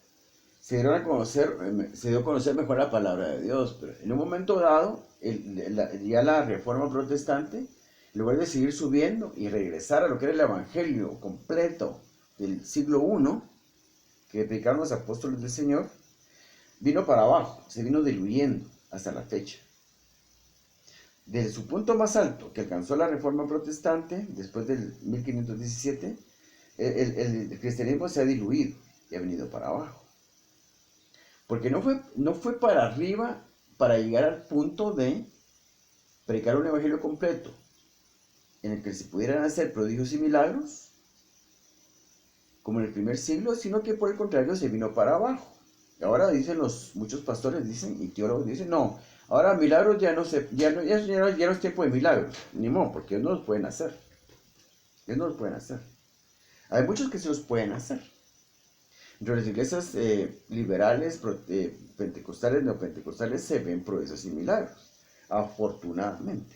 se dio a conocer mejor la palabra de Dios. Pero en un momento dado, ya la Reforma protestante, en lugar de seguir subiendo y regresar a lo que era el evangelio completo del siglo I, que predicaron los apóstoles del Señor, vino para abajo, se vino diluyendo hasta la fecha. Desde su punto más alto, que alcanzó la Reforma protestante, después del 1517, el cristianismo se ha diluido y ha venido para abajo. Porque no fue para arriba para llegar al punto de predicar un evangelio completo, en el que se pudieran hacer prodigios y milagros, como en el primer siglo, sino que por el contrario se vino para abajo. Y ahora dicen muchos pastores y teólogos dicen, no, ahora milagros ya no es tiempo de milagros, ni modo, porque ellos no los pueden hacer. Ellos no los pueden hacer. Hay muchos que se los pueden hacer. Entre las iglesias liberales, pentecostales, neopentecostales, se ven proezas y milagros. Afortunadamente.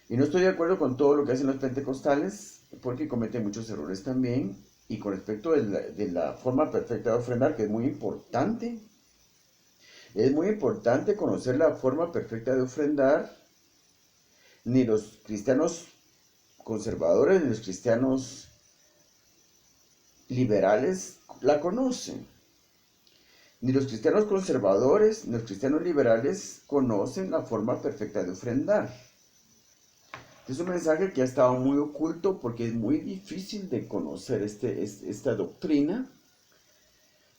Y no estoy de acuerdo con todo lo que hacen los pentecostales, porque cometen muchos errores también. Y con respecto de la forma perfecta de ofrendar, que es muy importante conocer la forma perfecta de ofrendar. Ni los cristianos conservadores, ni los cristianos liberales la conocen. Ni los cristianos conservadores, ni los cristianos liberales conocen la forma perfecta de ofrendar. Es un mensaje que ha estado muy oculto porque es muy difícil de conocer esta doctrina.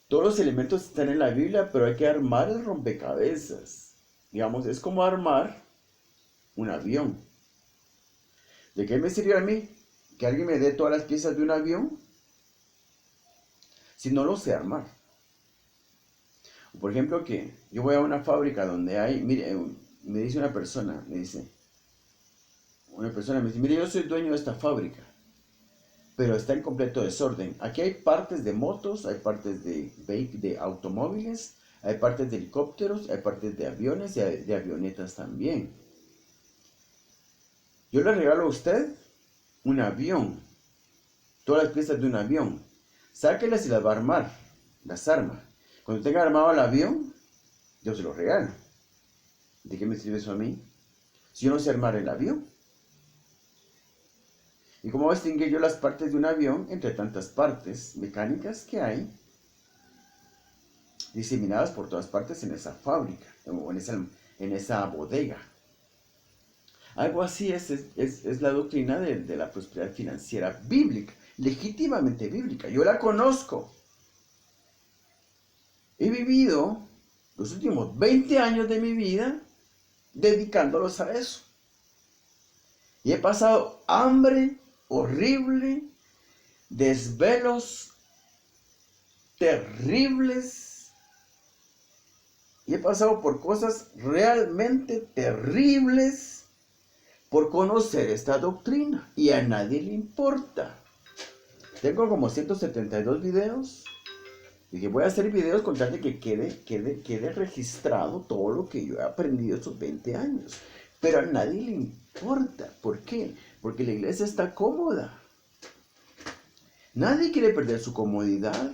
Todos los elementos están en la Biblia, pero hay que armar el rompecabezas. Digamos, es como armar un avión. ¿De qué me sirve a mí que alguien me dé todas las piezas de un avión si no lo sé armar? Por ejemplo, que yo voy a una fábrica donde hay, mire, me dice una persona, me dice, mire, yo soy dueño de esta fábrica, pero está en completo desorden. Aquí hay partes de motos, hay partes de automóviles, hay partes de helicópteros, hay partes de aviones y de avionetas también. Yo le regalo a usted un avión, todas las piezas de un avión. Sáquelas y las va a armar, las arma. Cuando tenga armado el avión, yo se lo regalo. ¿De qué me sirve eso a mí? Si yo no sé armar el avión. ¿Y cómo distinguir yo las partes de un avión entre tantas partes mecánicas que hay diseminadas por todas partes en esa fábrica o en esa bodega? Algo así es la doctrina de la prosperidad financiera bíblica, legítimamente bíblica. Yo la conozco. He vivido los últimos 20 años de mi vida dedicándolos a eso. Y he pasado hambre horrible, desvelos terribles. Y he pasado por cosas realmente terribles por conocer esta doctrina. Y a nadie le importa. Tengo como 172 videos. Y que voy a hacer videos con tal de que quede registrado todo lo que yo he aprendido estos 20 años. Pero a nadie le importa. ¿Por qué? Porque la iglesia está cómoda. Nadie quiere perder su comodidad.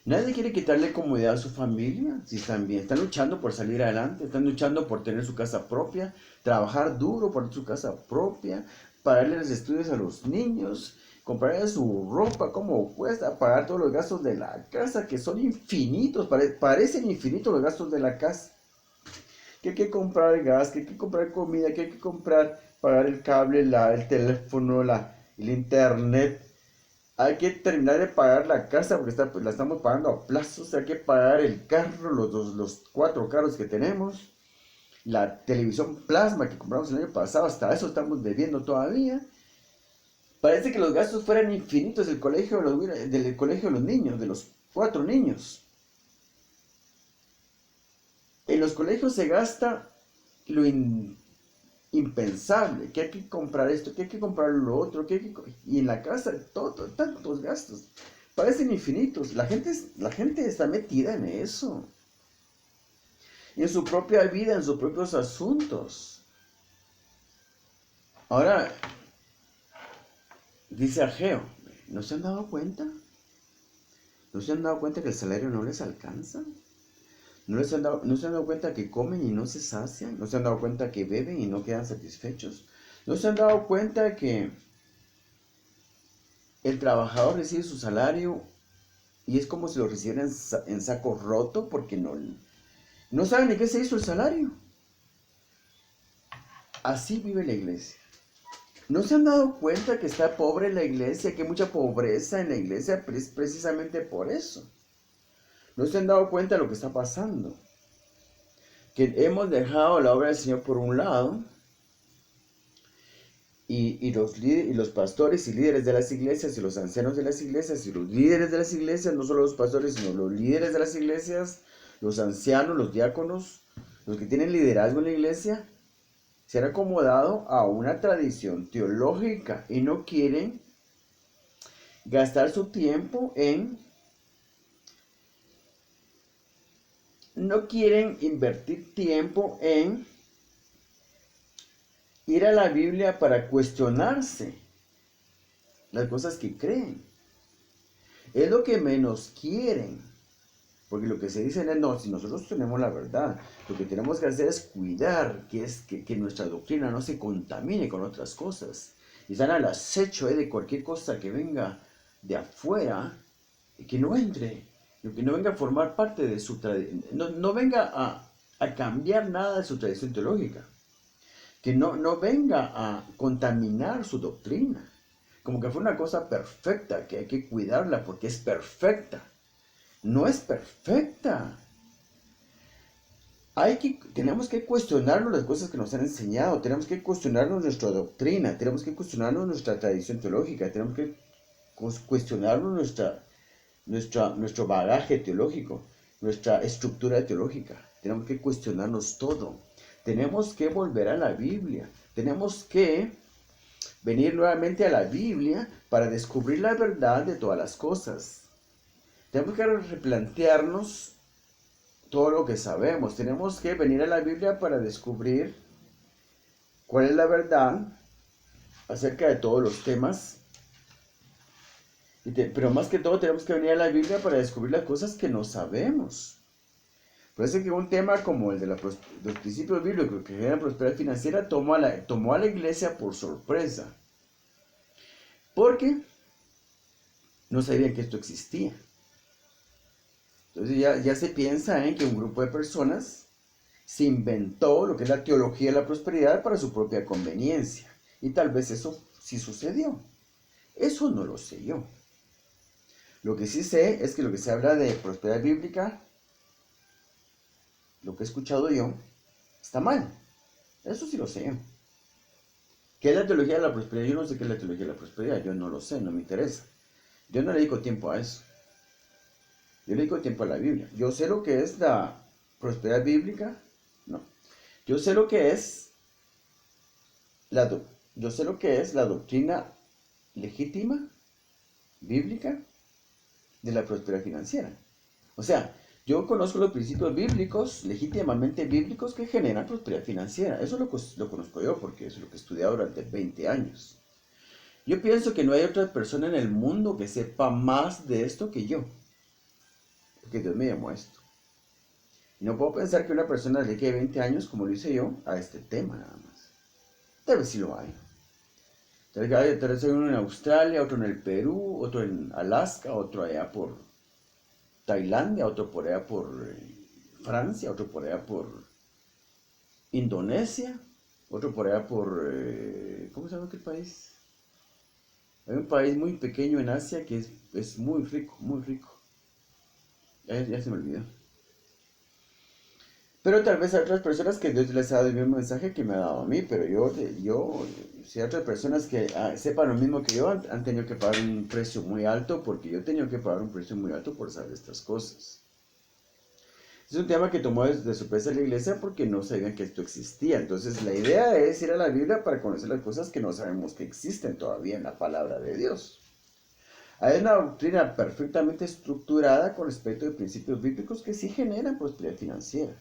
Nadie quiere quitarle comodidad a su familia. Si están bien, están luchando por salir adelante, están luchando por tener su casa propia, trabajar duro por su casa propia, pagarle los estudios a los niños, comprarle su ropa, como cuesta, pagar todos los gastos de la casa, que son infinitos, parecen infinitos los gastos de la casa. Que hay que comprar gas, que hay que comprar comida, que hay que comprar, pagar el cable, el teléfono, el internet. Hay que terminar de pagar la casa porque la estamos pagando a plazos. Hay que pagar el carro, los 4 carros que tenemos. La televisión plasma que compramos el año pasado, hasta eso estamos debiendo todavía. Parece que los gastos fueran infinitos del colegio de los niños, de los 4 niños. En los colegios se gasta lo impensable, que hay que comprar esto, que hay que comprar lo otro, y en la casa tantos gastos, parecen infinitos. La gente está metida en eso, en su propia vida, en sus propios asuntos. Ahora, dice Ageo, ¿no se han dado cuenta? ¿No se han dado cuenta que el salario no les alcanza? ¿No se han dado cuenta que comen y no se sacian? ¿No se han dado cuenta que beben y no quedan satisfechos? ¿No se han dado cuenta que el trabajador recibe su salario y es como si lo recibieran en saco roto porque no saben ni qué se hizo el salario? Así vive la iglesia. ¿No se han dado cuenta que está pobre la iglesia, que hay mucha pobreza en la iglesia precisamente por eso? ¿No se han dado cuenta de lo que está pasando? Que hemos dejado la obra del Señor por un lado y los pastores y líderes de las iglesias y los ancianos de las iglesias y los líderes de las iglesias, no solo los pastores, sino los líderes de las iglesias, los ancianos, los diáconos, los que tienen liderazgo en la iglesia, se han acomodado a una tradición teológica y no quieren gastar su tiempo no quieren invertir tiempo en ir a la Biblia para cuestionarse las cosas que creen. Es lo que menos quieren. Porque lo que se dicen es, no, si nosotros tenemos la verdad, lo que tenemos que hacer es cuidar que nuestra doctrina no se contamine con otras cosas. Y están al acecho de cualquier cosa que venga de afuera que no entre, que no venga a formar parte de su tradición, no venga a cambiar nada de su tradición teológica, que no venga a contaminar su doctrina, como que fue una cosa perfecta, que hay que cuidarla porque es perfecta. No es perfecta. Tenemos que cuestionarnos las cosas que nos han enseñado, tenemos que cuestionarnos nuestra doctrina, tenemos que cuestionarnos nuestra tradición teológica, tenemos que cuestionarnos nuestro bagaje teológico, nuestra estructura teológica. Tenemos que cuestionarnos todo. Tenemos que volver a la Biblia. Tenemos que venir nuevamente a la Biblia para descubrir la verdad de todas las cosas. Tenemos que replantearnos todo lo que sabemos. Tenemos que venir a la Biblia para descubrir cuál es la verdad acerca de todos los temas. Pero más que todo tenemos que venir a la Biblia para descubrir las cosas que no sabemos. Por eso que un tema como el de los principios bíblicos que generan prosperidad financiera tomó a la iglesia por sorpresa. Porque no sabían que esto existía. Entonces ya se piensa en que un grupo de personas se inventó lo que es la teología de la prosperidad para su propia conveniencia. Y tal vez eso sí sucedió. Eso no lo sé yo. Lo que sí sé es que lo que se habla de prosperidad bíblica, lo que he escuchado yo, está mal. Eso sí lo sé yo. ¿Qué es la teología de la prosperidad? Yo no sé qué es la teología de la prosperidad. Yo no lo sé, no me interesa. Yo no le dedico tiempo a eso. Yo le dedico tiempo a la Biblia. Yo sé lo que es la prosperidad bíblica. No. Yo sé lo que es yo sé lo que es la doctrina legítima, bíblica, de la prosperidad financiera. O sea, yo conozco los principios bíblicos, legítimamente bíblicos, que generan prosperidad financiera. Eso lo conozco yo porque eso es lo que he estudiado durante 20 años. Yo pienso que no hay otra persona en el mundo que sepa más de esto que yo. Porque Dios me llamó a esto. Y no puedo pensar que una persona le quede 20 años, como lo hice yo, a este tema nada más. Tal vez sí lo hay. Tal vez hay uno en Australia, otro en el Perú, otro en Alaska, otro allá por Tailandia, otro por allá por Francia, otro por allá por Indonesia, otro por allá por... ¿cómo se llama aquel país? Hay un país muy pequeño en Asia que es muy rico, muy rico. Ya se me olvidó. Pero tal vez hay otras personas que Dios les ha dado el mismo mensaje que me ha dado a mí, pero si hay otras personas que sepan lo mismo que yo, han tenido que pagar un precio muy alto, porque yo he tenido que pagar un precio muy alto por saber estas cosas. Es un tema que tomó de sorpresa la iglesia porque no sabían que esto existía. Entonces la idea es ir a la Biblia para conocer las cosas que no sabemos que existen todavía en la palabra de Dios. Hay una doctrina perfectamente estructurada con respecto a principios bíblicos que sí generan prosperidad financiera.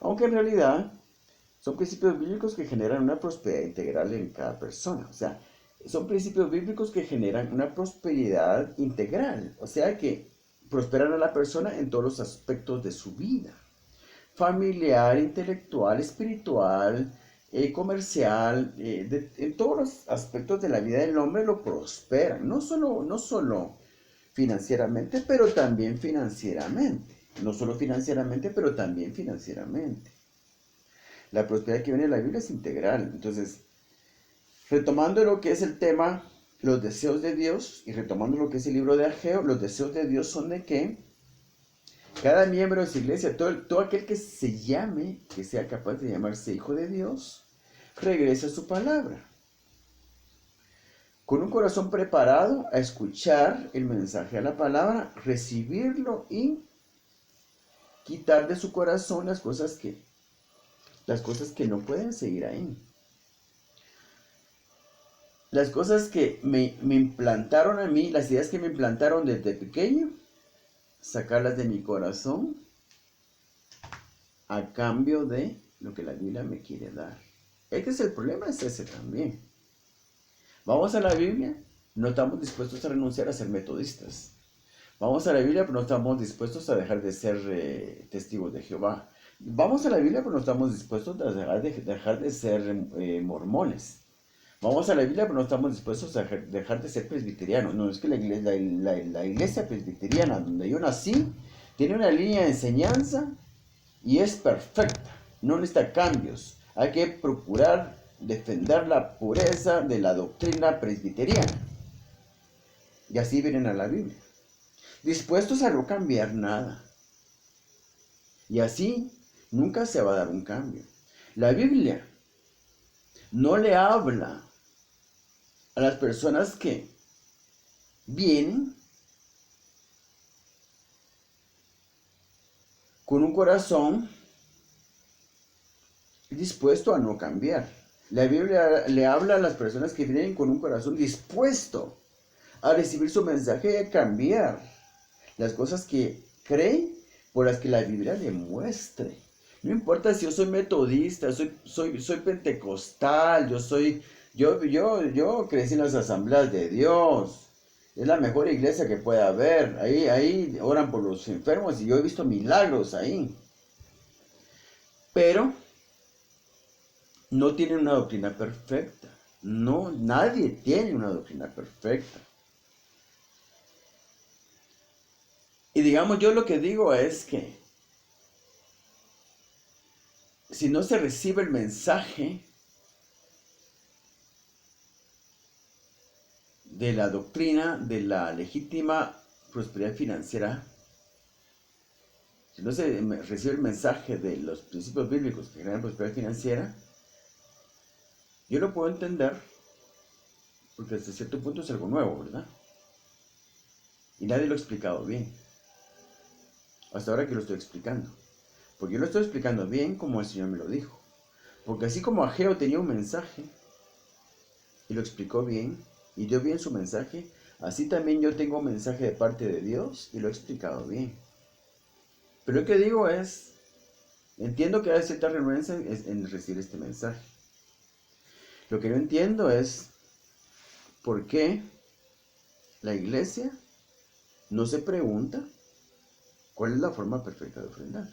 Aunque en realidad son principios bíblicos que generan una prosperidad integral en cada persona. O sea, son principios bíblicos que generan una prosperidad integral. O sea que prosperan a la persona en todos los aspectos de su vida. Familiar, intelectual, espiritual, comercial, en todos los aspectos de la vida del hombre lo prosperan. No solo financieramente, pero también financieramente. No solo financieramente, pero también financieramente. La prosperidad que viene de la Biblia es integral. Entonces, retomando lo que es el tema, los deseos de Dios, y retomando lo que es el libro de Ageo, los deseos de Dios son de que cada miembro de su iglesia, todo aquel que se llame, que sea capaz de llamarse hijo de Dios, regrese a su palabra. Con un corazón preparado a escuchar el mensaje de la palabra, recibirlo y quitar de su corazón las cosas que no pueden seguir ahí. Las cosas que me implantaron a mí, las ideas que me implantaron desde pequeño, sacarlas de mi corazón a cambio de lo que la Biblia me quiere dar. Este es el problema, es ese también. Vamos a la Biblia, no estamos dispuestos a renunciar a ser metodistas. Vamos a la Biblia, pero no estamos dispuestos a dejar de ser testigos de Jehová. Vamos a la Biblia, pero no estamos dispuestos a dejar de ser mormones. Vamos a la Biblia, pero no estamos dispuestos a dejar de ser presbiterianos. No, es que la iglesia presbiteriana donde yo nací tiene una línea de enseñanza y es perfecta. No necesita cambios. Hay que procurar defender la pureza de la doctrina presbiteriana. Y así vienen a la Biblia. Dispuestos a no cambiar nada. Y así nunca se va a dar un cambio. La Biblia no le habla a las personas que vienen con un corazón dispuesto a no cambiar. La Biblia le habla a las personas que vienen con un corazón dispuesto a recibir su mensaje y a cambiar las cosas que creen por las que la Biblia le muestre. No importa si yo soy metodista, soy pentecostal, yo crecí en las asambleas de Dios. Es la mejor iglesia que puede haber. Ahí oran por los enfermos y yo he visto milagros ahí. Pero no tienen una doctrina perfecta. No, nadie tiene una doctrina perfecta. Y digamos, yo lo que digo es que si no se recibe el mensaje de la doctrina de la legítima prosperidad financiera, si no se recibe el mensaje de los principios bíblicos que generan prosperidad financiera, yo lo puedo entender, porque hasta cierto punto es algo nuevo, ¿verdad? Y nadie lo ha explicado bien. Hasta ahora que lo estoy explicando. Porque yo lo estoy explicando bien como el Señor me lo dijo. Porque así como Ageo tenía un mensaje y lo explicó bien y dio bien su mensaje, así también yo tengo un mensaje de parte de Dios y lo he explicado bien. Pero lo que digo es, entiendo que hay cierta renuencia en recibir este mensaje. Lo que no entiendo es por qué la iglesia no se pregunta cuál es la forma perfecta de ofrendar.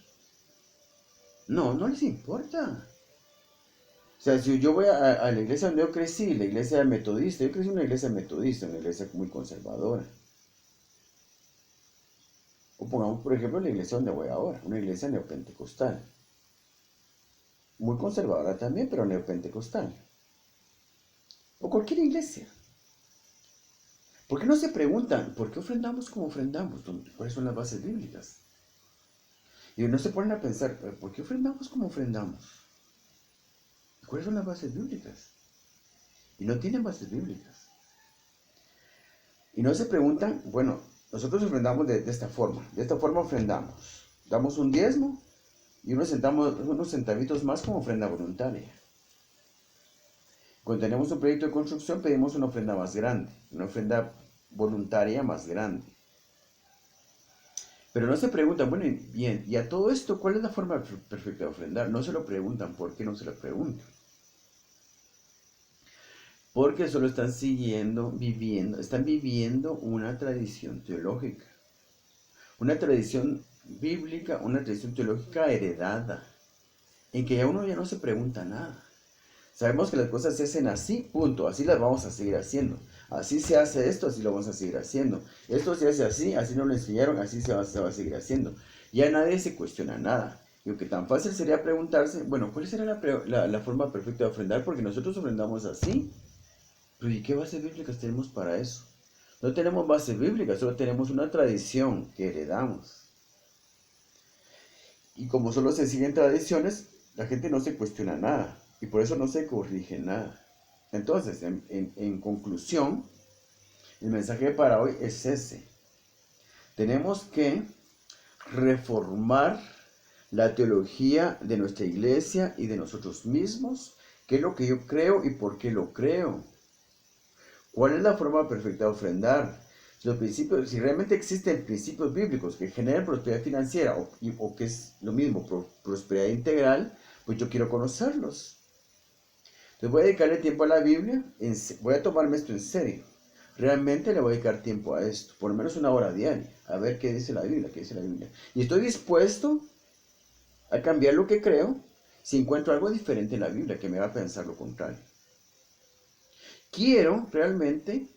No les importa. O sea, si yo voy a la iglesia donde yo crecí, la iglesia metodista, yo crecí en una iglesia metodista, una iglesia muy conservadora. O pongamos, por ejemplo, la iglesia donde voy ahora, una iglesia neopentecostal. Muy conservadora también, pero neopentecostal. O cualquier iglesia. ¿Por qué no se preguntan por qué ofrendamos como ofrendamos? ¿Cuáles son las bases bíblicas? Y no se ponen a pensar, ¿por qué ofrendamos como ofrendamos? ¿Cuáles son las bases bíblicas? Y no tienen bases bíblicas. Y no se preguntan, bueno, nosotros ofrendamos de esta forma ofrendamos. Damos un diezmo y unos centavitos más como ofrenda voluntaria. Cuando tenemos un proyecto de construcción pedimos una ofrenda más grande, una ofrenda voluntaria más grande. Pero no se preguntan, bueno, bien, y a todo esto, ¿cuál es la forma perfecta de ofrendar? No se lo preguntan, ¿por qué no se lo preguntan? Porque solo están están viviendo una tradición teológica, una tradición bíblica, una tradición teológica heredada, en que uno ya no se pregunta nada. Sabemos que las cosas se hacen así, punto, así las vamos a seguir haciendo. Así se hace esto, así lo vamos a seguir haciendo. Esto se hace así nos lo enseñaron, así se va a seguir haciendo. Ya nadie se cuestiona nada. Y lo que tan fácil sería preguntarse, bueno, ¿cuál será la forma perfecta de ofrendar? Porque nosotros ofrendamos así. Pero ¿y qué bases bíblicas tenemos para eso? No tenemos bases bíblicas, solo tenemos una tradición que heredamos. Y como solo se siguen tradiciones, la gente no se cuestiona nada. Y por eso no se corrige nada. Entonces, en conclusión, el mensaje para hoy es ese. Tenemos que reformar la teología de nuestra iglesia y de nosotros mismos. ¿Qué es lo que yo creo y por qué lo creo? ¿Cuál es la forma perfecta de ofrendar? Si realmente existen principios bíblicos que generan prosperidad financiera o que es lo mismo, prosperidad integral, pues yo quiero conocerlos. Entonces voy a dedicarle tiempo a la Biblia, voy a tomarme esto en serio. Realmente le voy a dedicar tiempo a esto, por lo menos una hora diaria, a ver qué dice la Biblia, qué dice la Biblia. Y estoy dispuesto a cambiar lo que creo si encuentro algo diferente en la Biblia que me haga pensar lo contrario. quiero realmente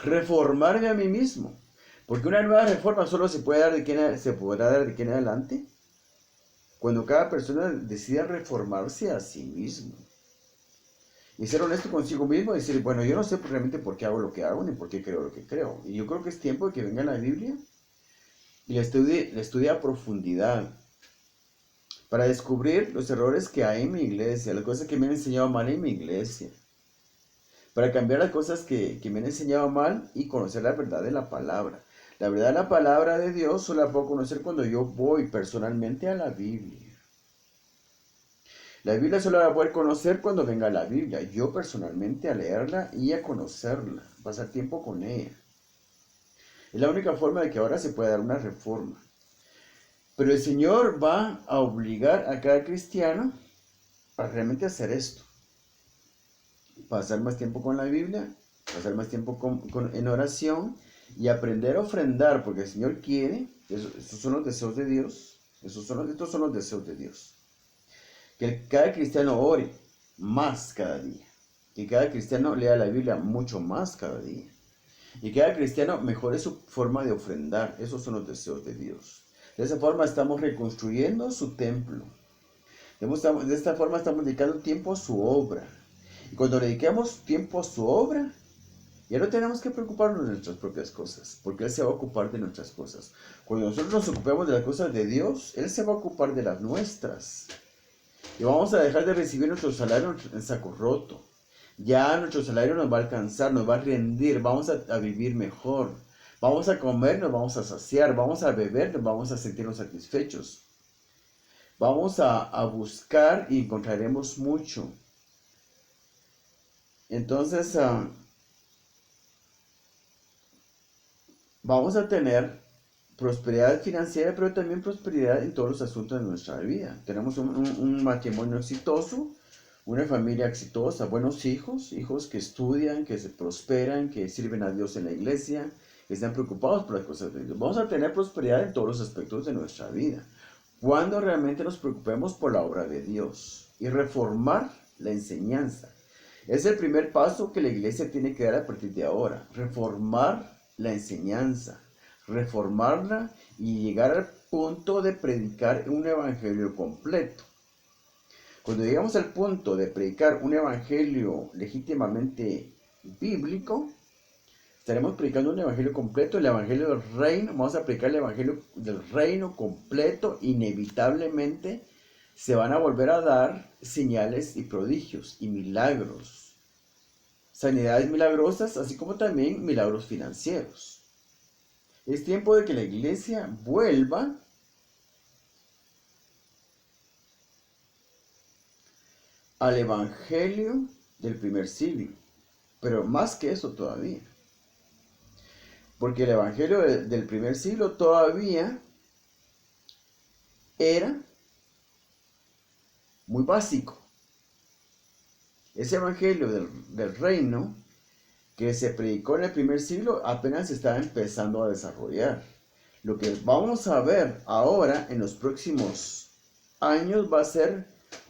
reformarme a mí mismo. Porque una nueva reforma solo se puede dar se podrá dar de aquí en adelante cuando cada persona decida reformarse a sí mismo. Y ser honesto consigo mismo y decir, bueno, yo no sé realmente por qué hago lo que hago ni por qué creo lo que creo. Y yo creo que es tiempo de que venga la Biblia y la estudie a profundidad para descubrir los errores que hay en mi iglesia, las cosas que me han enseñado mal en mi iglesia, para cambiar las cosas que me han enseñado mal y conocer la verdad de la palabra. La verdad de la palabra de Dios solo la puedo conocer cuando yo voy personalmente a la Biblia. La Biblia solo la voy a poder conocer cuando venga la Biblia, yo personalmente a leerla y a conocerla, pasar tiempo con ella. Es la única forma de que ahora se pueda dar una reforma. Pero el Señor va a obligar a cada cristiano a realmente hacer esto. Pasar más tiempo con la Biblia, pasar más tiempo en oración y aprender a ofrendar, porque el Señor quiere, esos son los deseos de Dios, estos son los deseos de Dios. Que cada cristiano ore más cada día, que cada cristiano lea la Biblia mucho más cada día, y que cada cristiano mejore su forma de ofrendar, esos son los deseos de Dios. De esa forma estamos reconstruyendo su templo, de esta forma estamos dedicando tiempo a su obra. Y cuando dediquemos tiempo a su obra, ya no tenemos que preocuparnos de nuestras propias cosas, porque Él se va a ocupar de nuestras cosas. Cuando nosotros nos ocupemos de las cosas de Dios, Él se va a ocupar de las nuestras. Y vamos a dejar de recibir nuestro salario en saco roto. Ya nuestro salario nos va a alcanzar, nos va a rendir, vamos a vivir mejor. Vamos a comer, nos vamos a saciar, vamos a beber, nos vamos a sentirnos satisfechos. Vamos a buscar y encontraremos mucho. Entonces, vamos a tener prosperidad financiera, pero también prosperidad en todos los asuntos de nuestra vida. Tenemos un matrimonio exitoso, una familia exitosa, buenos hijos, hijos que estudian, que se prosperan, que sirven a Dios en la iglesia, que están preocupados por las cosas de Dios. Vamos a tener prosperidad en todos los aspectos de nuestra vida, cuando realmente nos preocupemos por la obra de Dios y reformar la enseñanza. Es el primer paso que la iglesia tiene que dar a partir de ahora, reformar la enseñanza, reformarla y llegar al punto de predicar un evangelio completo. Cuando llegamos al punto de predicar un evangelio legítimamente bíblico, estaremos predicando un evangelio completo, el evangelio del reino. Vamos a predicar el evangelio del reino completo. Inevitablemente se van a volver a dar señales y prodigios y milagros, sanidades milagrosas, así como también milagros financieros. Es tiempo de que la iglesia vuelva al evangelio del primer siglo, pero más que eso todavía, porque el evangelio del primer siglo todavía era muy básico. Ese evangelio del reino que se predicó en el primer siglo apenas se estaba empezando a desarrollar. Lo que vamos a ver ahora en los próximos años va a ser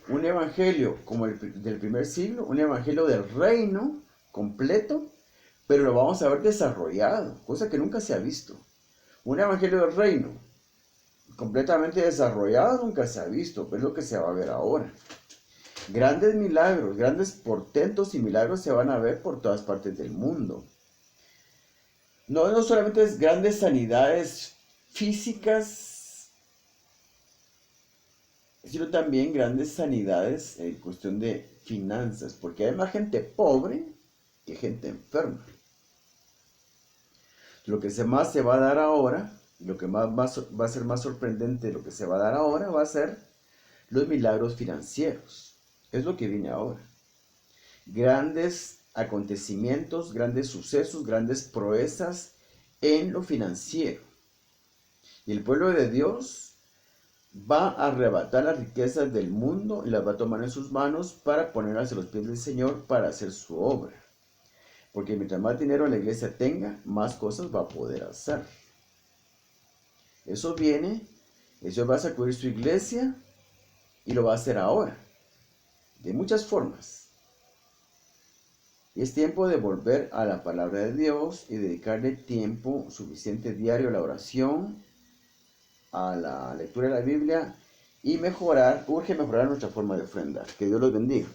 un evangelio como el del primer siglo, un evangelio del reino completo, pero lo vamos a ver desarrollado, cosa que nunca se ha visto. Un evangelio del reino completamente desarrollado nunca se ha visto, pero es lo que se va a ver ahora. Grandes milagros, grandes portentos y milagros se van a ver por todas partes del mundo. No solamente es grandes sanidades físicas, sino también grandes sanidades en cuestión de finanzas, porque hay más gente pobre que gente enferma. Lo que más se va a dar ahora, lo que más va a ser más sorprendente, lo que se va a dar ahora va a ser los milagros financieros. Es lo que viene ahora. Grandes acontecimientos, grandes sucesos, grandes proezas en lo financiero. Y el pueblo de Dios va a arrebatar las riquezas del mundo y las va a tomar en sus manos para ponerlas a los pies del Señor para hacer su obra. Porque mientras más dinero la iglesia tenga, más cosas va a poder hacer. Eso viene, eso va a sacudir su iglesia y lo va a hacer ahora, de muchas formas. Y es tiempo de volver a la palabra de Dios y dedicarle tiempo suficiente diario a la oración, a la lectura de la Biblia y urge mejorar nuestra forma de ofrendar. Que Dios los bendiga.